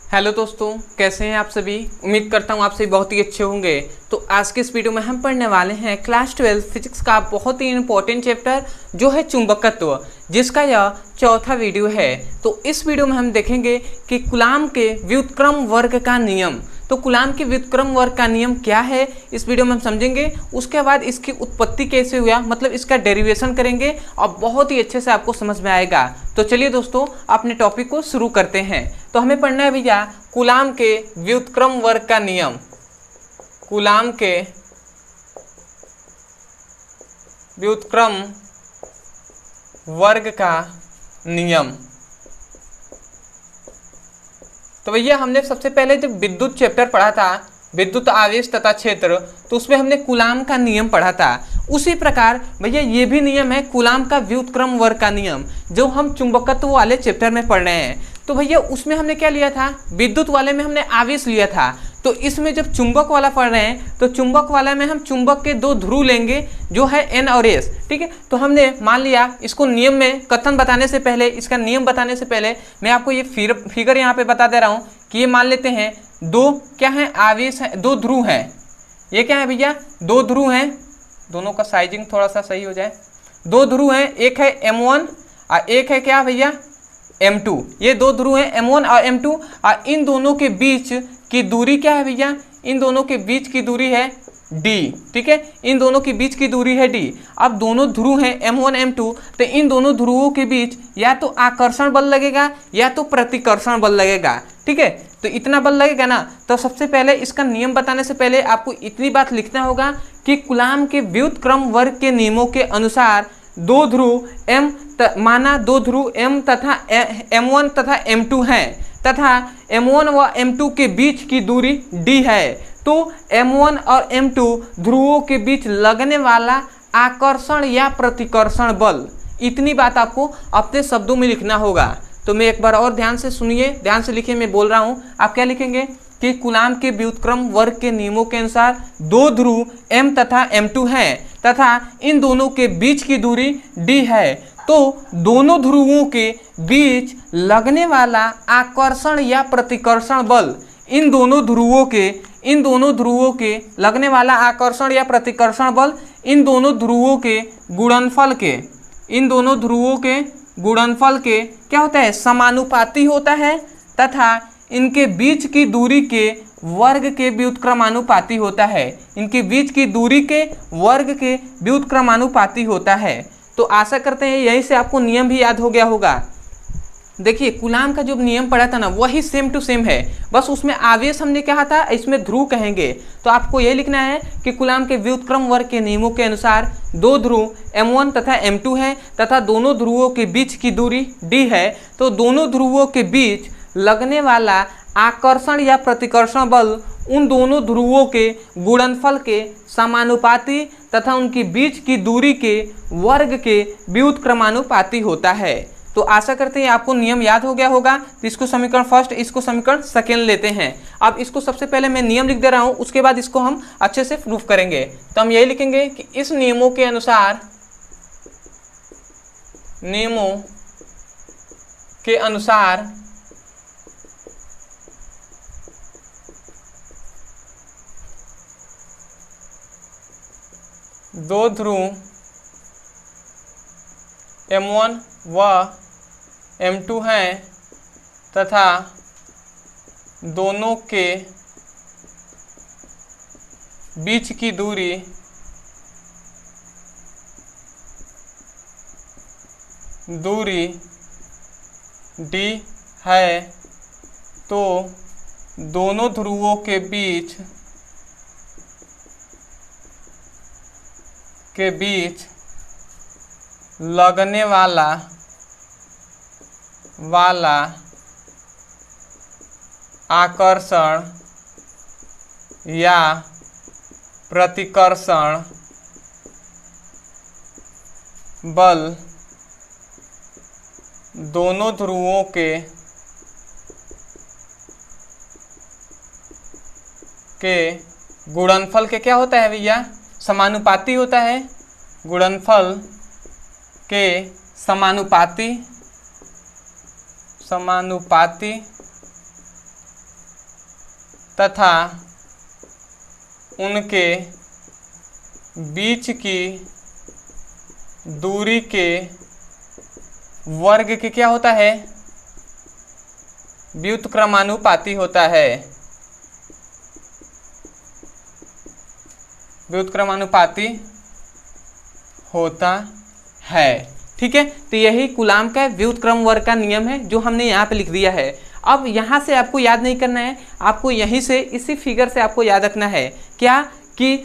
Hello दोस्तों, कैसे हैं आप सभी। उम्मीद करता हूँ आप सभी बहुत ही अच्छे होंगे। तो आज के इस वीडियो में हम पढ़ने वाले हैं क्लास 12 फिजिक्स का बहुत ही इंपॉर्टेंट चैप्टर जो है चुंबकत्व, जिसका यह चौथा वीडियो है। तो इस वीडियो में हम देखेंगे कि कूलाम के व्युत्क्रम वर्ग का नियम। तो कूलाम के व्युत्क्रम वर्ग का नियम क्या है, इस वीडियो में हम समझेंगे। उसके बाद इसकी उत्पत्ति कैसे हुआ, मतलब इसका डेरिवेशन करेंगे और बहुत ही अच्छे से आपको समझ में आएगा। तो चलिए दोस्तों, अपने टॉपिक को शुरू करते हैं। तो हमें पढ़ना है भैया कूलाम के व्युत्क्रम वर्ग का नियम। कूलाम के व्युत्क्रम वर्ग का नियम। तो भैया हमने सबसे पहले जब विद्युत चैप्टर पढ़ा था, विद्युत आवेश तथा क्षेत्र, तो उसमें हमने कूलाम का नियम पढ़ा था। उसी प्रकार भैया ये भी नियम है कूलाम का व्युत्क्रम वर्ग का नियम, जो हम चुंबकत्व वाले चैप्टर में पढ़ रहे हैं। तो भैया उसमें हमने क्या लिया था, विद्युत वाले में हमने आवेश लिया था। तो इसमें जब चुंबक वाला पढ़ रहे हैं तो चुंबक वाला में हम चुंबक के दो ध्रुव लेंगे जो है N और S, ठीक है। तो हमने मान लिया इसको नियम में कथन बताने से पहले, इसका नियम बताने से पहले मैं आपको ये फिगर यहाँ पे बता दे रहा हूँ कि ये मान लेते हैं दो क्या है, आवेश है, दो ध्रुव हैं। ये क्या है भैया, दो ध्रुव हैं। दोनों का साइजिंग थोड़ा सा सही हो जाए। दो ध्रुव हैं, एक है M1 और एक है क्या भैया M2। ये दो ध्रुव हैं M1 और M2, और इन दोनों के बीच की दूरी क्या है भैया, इन दोनों के बीच की दूरी है D, ठीक है। इन दोनों के बीच की दूरी है D। अब दोनों ध्रुव हैं M1 M2, तो इन दोनों ध्रुवों के बीच या तो आकर्षण बल लगेगा या तो प्रतिकर्षण बल लगेगा, ठीक है। तो इतना बल लगेगा ना। तो सबसे पहले इसका नियम बताने से पहले आपको इतनी बात लिखना होगा कि कूलाम के व्युत्क्रम वर्ग के नियमों के अनुसार दो ध्रुव माना दो ध्रुव M तथा M1 तथा M2 हैं तथा M1 व M2 के बीच की दूरी D है। तो M1 और M2 ध्रुवों के बीच लगने वाला आकर्षण या प्रतिकर्षण बल, इतनी बात आपको अपने शब्दों में लिखना होगा। तो मैं एक बार और ध्यान से सुनिए, ध्यान से लिखिए, मैं बोल रहा हूँ। आप क्या लिखेंगे कि कूलाम के व्युत्क्रम वर्ग के नियमों के अनुसार दो ध्रुव M तथा M2 हैं तथा इन दोनों के बीच की दूरी D है। तो दोनों ध्रुवों के बीच लगने वाला आकर्षण या प्रतिकर्षण बल, इन दोनों ध्रुवों के लगने वाला आकर्षण या प्रतिकर्षण बल इन दोनों ध्रुवों के गुणनफल के क्या होता है, समानुपाती होता है तथा इनके बीच की दूरी के वर्ग के व्युत्क्रमानुपाती होता है। इनके बीच की दूरी के वर्ग के व्युत्क्रमानुपाती होता है। तो आशा करते हैं यहीं से आपको नियम भी याद हो गया होगा। देखिए कूलाम का जो नियम पढ़ा था ना, वही सेम टू सेम है, बस उसमें आवेश हमने कहा था, इसमें ध्रुव कहेंगे। तो आपको यही लिखना है कि कूलाम के व्युत्क्रम वर्ग के नियमों के अनुसार दो ध्रुव M1 तथा M2 है तथा दोनों ध्रुवों के बीच की दूरी D है। तो दोनों ध्रुवों के बीच लगने वाला आकर्षण या प्रतिकर्षण बल उन दोनों ध्रुवों के गुणनफल के समानुपाती तथा उनके बीच की दूरी के वर्ग के व्युत्क्रमानुपाती होता है। तो आशा करते हैं आपको नियम याद हो गया होगा। तो इसको समीकरण फर्स्ट, इसको समीकरण सेकेंड लेते हैं। अब इसको सबसे पहले मैं नियम लिख दे रहा हूं, उसके बाद इसको हम अच्छे से प्रूफ करेंगे। तो हम यही लिखेंगे कि इस नियमों के अनुसार दो ध्रुव M1 व M2 हैं तथा दोनों के बीच की दूरी D है। तो दोनों ध्रुवों के बीच लगने वाला आकर्षण या प्रतिकर्षण बल दोनों ध्रुवों के गुणनफल के क्या होता है भैया, समानुपाती होता है। गुणनफल के समानुपाती तथा उनके बीच की दूरी के वर्ग के क्या होता है, व्युत्क्रमानुपाती होता है, व्युत्क्रमानुपाती होता है। ठीक है, तो यही कूलाम का व्युत्क्रम वर्ग का नियम है जो हमने यहाँ पे लिख दिया है। अब यहाँ से आपको याद नहीं करना है, आपको यहीं से इसी फिगर से आपको याद रखना है क्या कि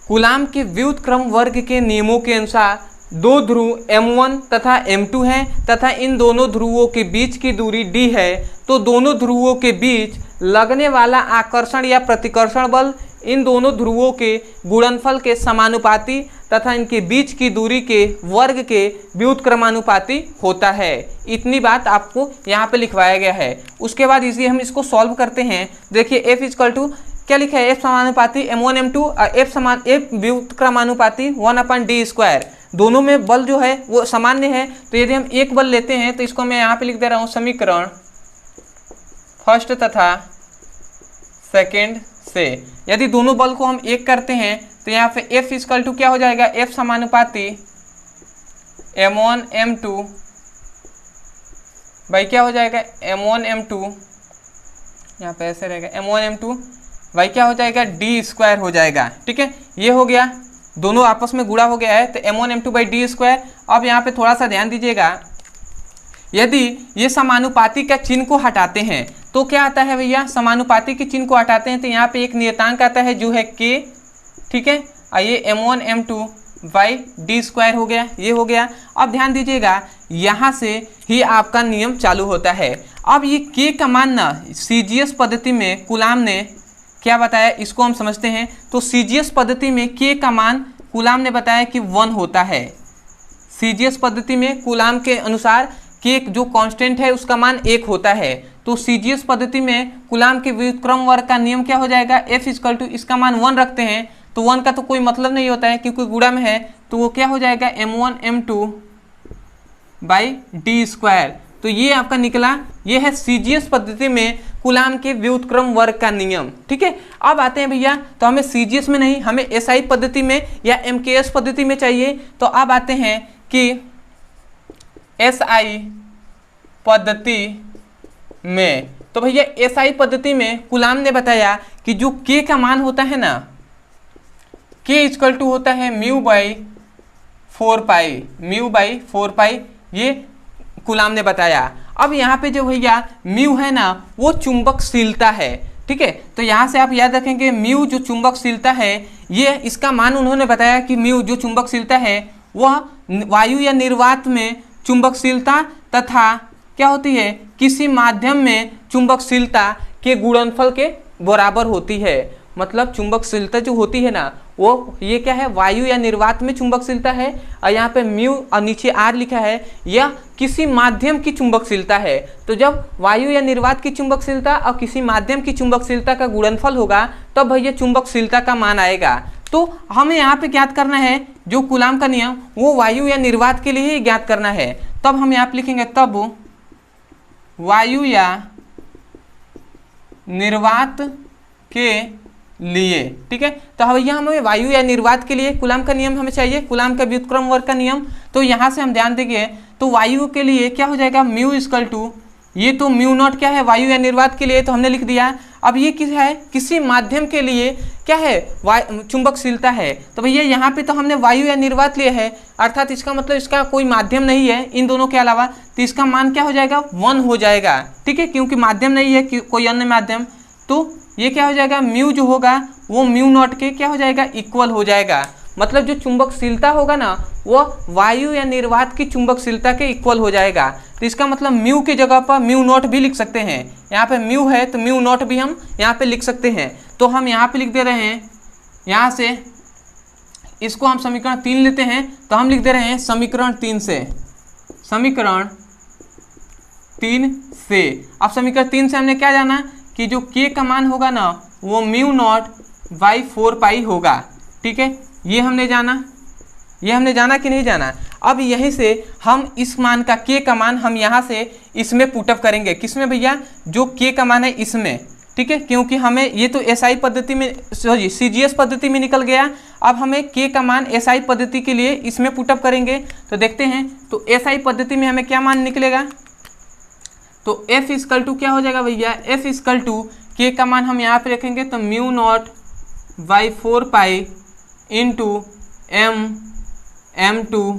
कूलाम के व्युत्क्रम वर्ग के नियमों के अनुसार दो ध्रुव M1 तथा M2 हैं तथा इन दोनों ध्रुवों के बीच की दूरी d है, तो दोनों ध्रुवों के बीच लगने वाला आकर्षण या प्रतिकर्षण बल इन दोनों ध्रुवों के गुणनफल के समानुपाती तथा इनके बीच की दूरी के वर्ग के व्युत्क्रमानुपाती होता है। इतनी बात आपको यहाँ पे लिखवाया गया है। उसके बाद इसी हम इसको सॉल्व करते हैं। देखिए F इक्वल टू क्या लिखा है, F समानुपाती M1 M2 और F व्युत्क्रमानुपाती 1/d²। दोनों में बल जो है वो सामान्य है, तो यदि हम एक बल लेते हैं तो इसको मैं यहाँ पे लिख दे रहा हूँ समीकरण फर्स्ट तथा सेकेंड से। यदि दोनों बल को हम एक करते हैं तो यहाँ पे F इक्वल टू क्या हो जाएगा, F समानुपाती M1 M2 भाई क्या हो जाएगा M1 M2, यहाँ पे ऐसे रहेगा M1 M2 भाई क्या हो जाएगा d² हो जाएगा। ठीक है, ये हो गया, दोनों आपस में गुणा हो गया है तो M1 M2 बाई d²। अब यहाँ पे थोड़ा सा ध्यान दीजिएगा, यदि ये समानुपाती का चिन्ह को हटाते हैं तो क्या आता है भैया, समानुपाती के चिन्ह को हटाते हैं तो यहाँ पे एक नियतांक आता है जो है k। ठीक है, और ये M1 M2 बाई d² हो गया, ये हो गया। अब ध्यान दीजिएगा, यहाँ से ही आपका नियम चालू होता है। अब ये k का मान ना CGS पद्धति में कूलाम ने क्या बताया, इसको हम समझते हैं। तो CGS पद्धति में k का मान कूलाम ने बताया कि 1 होता है। CGS पद्धति में कूलाम के अनुसार k जो कांस्टेंट है उसका मान 1 होता है। तो CGS पद्धति में कूलाम के व्युत्क्रम वर्ग का नियम क्या हो जाएगा, F इक्वल टू इसका मान 1 रखते हैं तो 1 का तो कोई मतलब नहीं होता है क्योंकि गुणा में है, तो वो क्या हो जाएगा M1 M2 बाई d²। तो ये आपका निकला, ये है CGS पद्धति में कूलाम के व्युत्क्रम वर्ग का नियम। ठीक है, अब आते हैं भैया, तो हमें CGS में नहीं, हमें SI पद्धति में या MKS पद्धति में चाहिए। तो अब आते हैं कि SI पद्धति में, तो भैया SI पद्धति में कूलाम ने बताया कि जो k का मान होता है ना, k इक्वल टू होता है म्यू बाई 4 पाई, ये कूलाम ने बताया। अब यहाँ पे जो भैया म्यू है ना वो चुंबकशीलता है। ठीक है, तो यहाँ से आप याद रखेंगे म्यू जो चुंबकशीलता है, ये इसका मान उन्होंने बताया कि म्यू जो चुंबकशीलता है वह वायु या निर्वात में चुंबकशीलता तथा क्या होती है, किसी माध्यम में चुंबकशीलता के गुणनफल के बराबर होती है। मतलब चुंबकशीलता जो होती है ना वो ये क्या है, वायु या निर्वात में चुंबकशीलता है, और यहाँ पे म्यू और नीचे आर लिखा है, यह किसी माध्यम की चुंबकशीलता है। तो जब वायु या निर्वात की चुंबकशीलता और किसी माध्यम की चुंबकशीलता का गुणनफल होगा तब भैया चुंबकशीलता का मान आएगा। तो हमें यहाँ पे ज्ञात करना है जो कूलाम का नियम वो वायु या निर्वात के लिए ही ज्ञात करना है। तब हम यहाँ पे लिखेंगे तब वायु या निर्वात के लिए। ठीक है, तो भैया हमें वायु या निर्वात के लिए कूलाम का नियम हमें चाहिए, कूलाम का व्युत्क्रम वर्ग का नियम। तो यहाँ से हम ध्यान देंगे तो वायु के लिए क्या हो जाएगा, म्यू इक्वल टू, ये तो म्यू नॉट क्या है वायु या निर्वात के लिए तो हमने लिख दिया। अब ये किस है, किसी माध्यम के लिए क्या है, चुंबकशीलता है। तो भैया यहाँ पे तो हमने वायु या निर्वात लिया है, अर्थात इसका मतलब इसका कोई माध्यम नहीं है इन दोनों के अलावा, तो इसका मान क्या हो जाएगा 1 हो जाएगा। ठीक है, क्योंकि माध्यम नहीं है कोई अन्य माध्यम, तो ये क्या हो जाएगा, म्यू जो होगा वो म्यू नॉट के क्या हो जाएगा, इक्वल हो जाएगा। मतलब जो चुंबकशीलता होगा ना वो वायु या निर्वात की चुंबकशीलता के इक्वल हो जाएगा। तो इसका मतलब म्यू की जगह पर म्यू नॉट भी लिख सकते हैं। यहाँ पे म्यू है तो म्यू नॉट भी हम यहाँ पे लिख सकते हैं। तो हम यहाँ पे लिख दे रहे हैं, यहाँ से इसको हम समीकरण 3 लेते हैं तो हम लिख दे रहे हैं समीकरण 3 से, समीकरण 3 से। अब समीकरण 3 से हमने क्या जाना कि जो k का मान होगा ना वो म्यू नॉट बाई 4 पाई होगा। ठीक है, ये हमने जाना कि नहीं जाना। अब यहीं से हम इस मान का k का मान हम यहाँ से इसमें पुटअप करेंगे, किसमें भैया, जो k का मान है इसमें। ठीक है, क्योंकि हमें ये तो एसआई पद्धति में सॉरी सीजीएस पद्धति में निकल गया। अब हमें के का मान एसआई पद्धति के लिए इसमें पुटअप करेंगे तो देखते हैं। तो एसआई पद्धति में हमें क्या मान निकलेगा, तो एफ इक्वल टू क्या हो जाएगा भैया, एफ इक्वल टू के का मान हम यहाँ पे रखेंगे तो mu naught by 4 pi into m2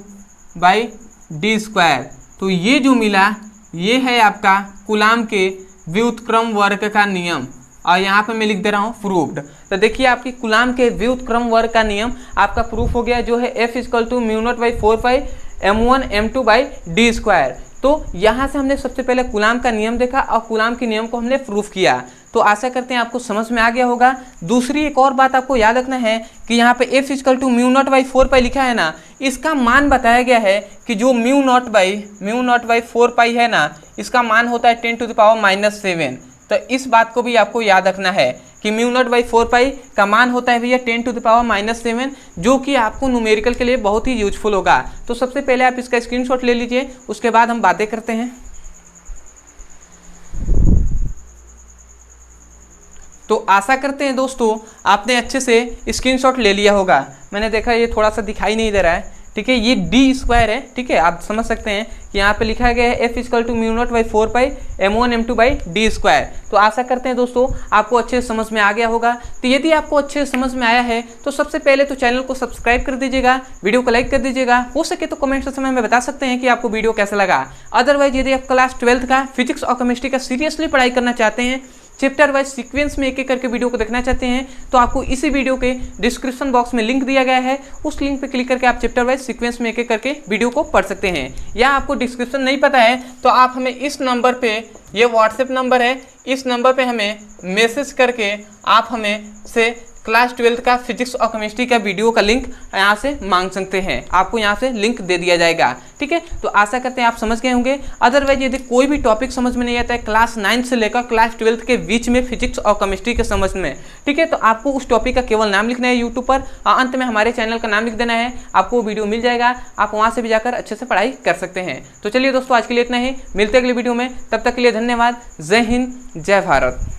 by D square. तो ये जो मिला ये है आपका कूलाम के व्युत्क्रम वर्ग का नियम, और यहाँ पे मैं लिख दे रहा हूँ प्रूव्ड। तो देखिए आपकी कूलाम के व्युत्क्रम वर्ग का नियम आपका प्रूफ हो गया, जो है F equal to mu naught by 4 pi m1 m2 by D square. तो यहाँ से हमने सबसे पहले कूलाम का नियम देखा और कूलाम के नियम को हमने प्रूफ किया। तो आशा करते हैं आपको समझ में आ गया होगा। दूसरी एक और बात आपको याद रखना है कि यहाँ पे F equal to mu naught by 4 pi लिखा है ना, इसका मान बताया गया है कि जो म्यू नॉट बाई 4 पाई है ना, इसका मान होता है 10⁻⁻7। तो इस बात को भी आपको याद रखना है कि म्यू नॉट बाई 4 पाई का मान होता है भैया 10⁻⁻7, जो कि आपको न्यूमेरिकल के लिए बहुत ही यूजफुल होगा। तो सबसे पहले आप इसका स्क्रीनशॉट ले लीजिए, उसके बाद हम बातें करते हैं। तो आशा करते हैं दोस्तों आपने अच्छे से स्क्रीनशॉट ले लिया होगा। मैंने देखा ये थोड़ा सा दिखाई नहीं दे रहा है, ठीक है, ये डी स्क्वायर है, ठीक है, आप समझ सकते हैं कि यहाँ पे लिखा गया है F equal to mu naught by 4 pi m1 m2 by D square. तो आशा करते हैं दोस्तों आपको अच्छे से समझ में आ गया होगा। तो यदि आपको अच्छे से समझ में आया है तो सबसे पहले तो चैनल को सब्सक्राइब कर दीजिएगा, वीडियो को लाइक कर दीजिएगा, हो सके तो कमेंट सेक्शन में बता सकते हैं कि आपको वीडियो कैसा लगा। अदरवाइज यदि आप क्लास 12th का फिजिक्स और केमिस्ट्री का सीरियसली पढ़ाई करना चाहते हैं, चैप्टर वाइज सीक्वेंस में एक एक करके वीडियो को देखना चाहते हैं, तो आपको इसी वीडियो के डिस्क्रिप्शन बॉक्स में लिंक दिया गया है, उस लिंक पे क्लिक करके आप चैप्टर वाइज सीक्वेंस में एक एक करके वीडियो को पढ़ सकते हैं। या आपको डिस्क्रिप्शन नहीं पता है तो आप हमें इस नंबर पे, ये व्हाट्सएप नंबर है, इस नंबर पे हमें मैसेज करके आप हमें से क्लास 12th का फिजिक्स और केमिस्ट्री का वीडियो का लिंक यहाँ से मांग सकते हैं, आपको यहाँ से लिंक दे दिया जाएगा, ठीक है। तो आशा करते हैं आप समझ गए होंगे। अदरवाइज यदि कोई भी टॉपिक समझ में नहीं आता है क्लास 9 से लेकर क्लास 12th के बीच में फिजिक्स और केमिस्ट्री के समझ में, ठीक है, तो आपको उस टॉपिक का केवल नाम लिखना है यूट्यूब पर और अंत में हमारे चैनल का नाम लिख देना है, आपको वीडियो मिल जाएगा, आप वहाँ से भी जाकर अच्छे से पढ़ाई कर सकते हैं। तो चलिए दोस्तों आज के लिए इतना ही, मिलते हैं अगले वीडियो में, तब तक के लिए धन्यवाद। जय हिंद, जय भारत।